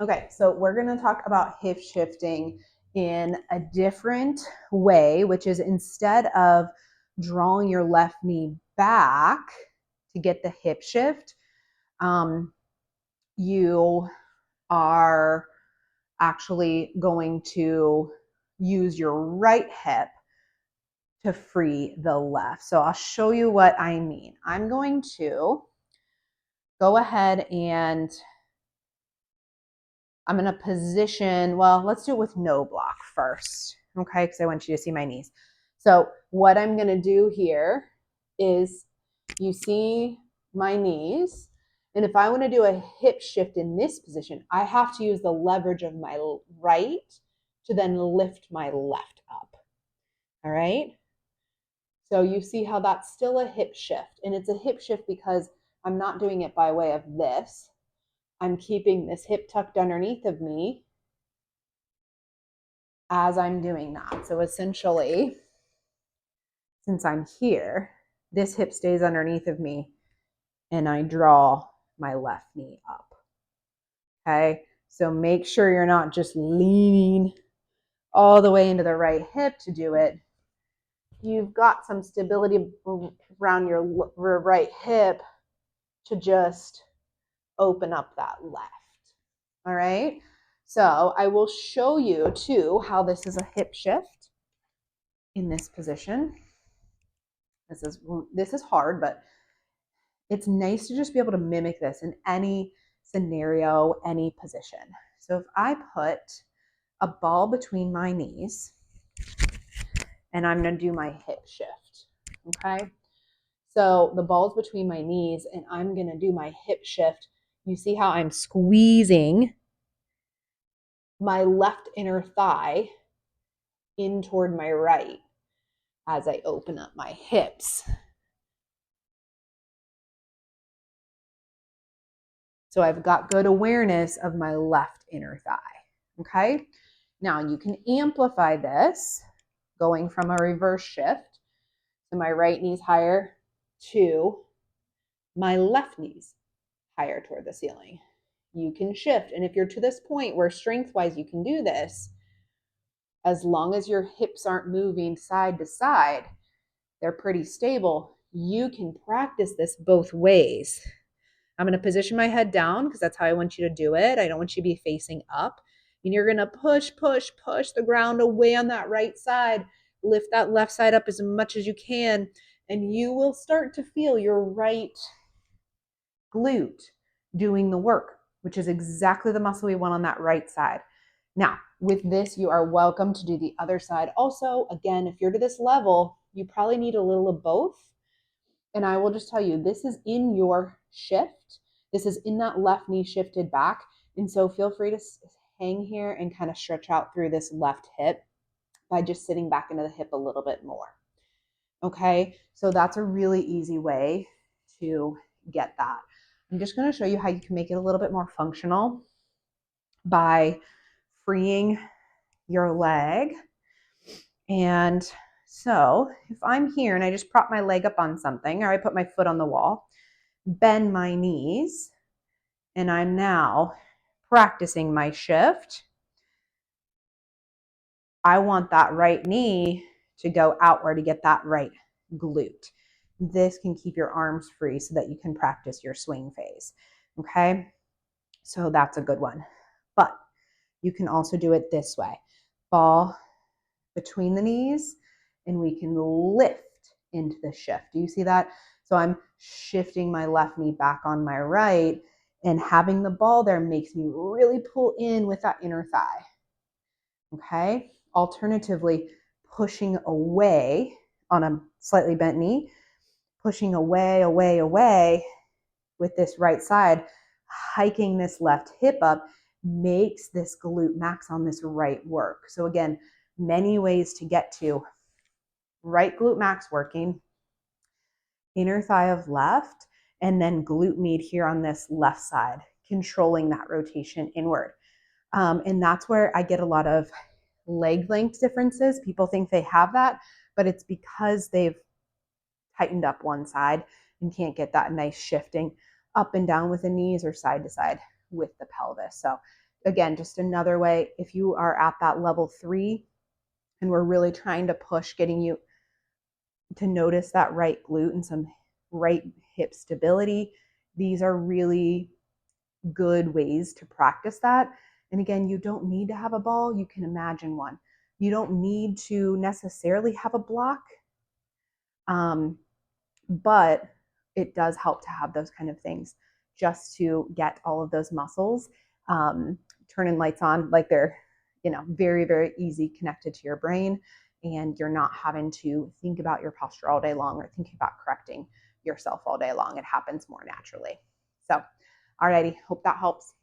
Okay, so we're going to talk about hip shifting in a different way, which is instead of drawing your left knee back to get the hip shift, you are actually going to use your right hip to free the left. So I'll show you what I mean. I'm going to go ahead and I'm going to position, well, let's do it with no block first, okay? Because I want you to see my knees. So what I'm going to do here is you see my knees. And if I want to do a hip shift in this position, I have to use the leverage of my right to then lift my left up. All right? So you see how that's still a hip shift. And it's a hip shift because I'm not doing it by way of this. I'm keeping this hip tucked underneath of me as I'm doing that. So essentially, since I'm here, this hip stays underneath of me and I draw my left knee up. Okay, so make sure you're not just leaning all the way into the right hip to do it. You've got some stability around your right hip to just open up that left. All right, so I will show you too how this is a hip shift in this position. This is hard, but it's nice to just be able to mimic this in any scenario, any position. So if I put a ball between my knees and I'm going to do my hip shift, okay? So the ball's between my knees and I'm going to do my hip shift. You see how I'm squeezing my left inner thigh in toward my right as I open up my hips. So I've got good awareness of my left inner thigh, okay? Now you can amplify this going from a reverse shift. So my right knee's higher to my left knee's higher toward the ceiling. You can shift. And if you're to this point where strength-wise you can do this, as long as your hips aren't moving side to side, they're pretty stable, you can practice this both ways. I'm going to position my head down because that's how I want you to do it. I don't want you to be facing up. And you're going to push the ground away on that right side. Lift that left side up as much as you can. And you will start to feel your right glute doing the work, which is exactly the muscle we want on that right side. Now, with this, you are welcome to do the other side. Also, again, if you're to this level, you probably need a little of both. And I will just tell you, this is in your shift. This is in that left knee shifted back. And so feel free to hang here and kind of stretch out through this left hip by just sitting back into the hip a little bit more. Okay, so that's a really easy way to get that. I'm just going to show you how you can make it a little bit more functional by freeing your leg. And so if I'm here and I just prop my leg up on something, or I put my foot on the wall, bend my knees, and I'm now practicing my shift. I want that right knee to go outward to get that right glute. This can keep your arms free so that you can practice your swing phase. Okay, so that's a good one. But you can also do it this way. Ball between the knees, and we can lift into the shift. Do you see that? So I'm shifting my left knee back on my right, and having the ball there makes me really pull in with that inner thigh. Okay? Alternatively, pushing away on a slightly bent knee, pushing away with this right side, hiking this left hip up makes this glute max on this right work. So again, many ways to get to right glute max working, inner thigh of left, and then glute med here on this left side, controlling that rotation inward. And that's where I get a lot of leg length differences. People think they have that, but it's because they've tightened up one side and can't get that nice shifting up and down with the knees or side to side with the pelvis. So again, just another way, if you are at that level 3 and we're really trying to push getting you to notice that right glute and some right hip stability, these are really good ways to practice that. And again, you don't need to have a ball, you can imagine one. You don't need to necessarily have a block, but it does help to have those kind of things just to get all of those muscles turning lights on like they're, very, very easy connected to your brain, and you're not having to think about your posture all day long or thinking about correcting yourself all day long. It happens more naturally. So, alrighty, hope that helps.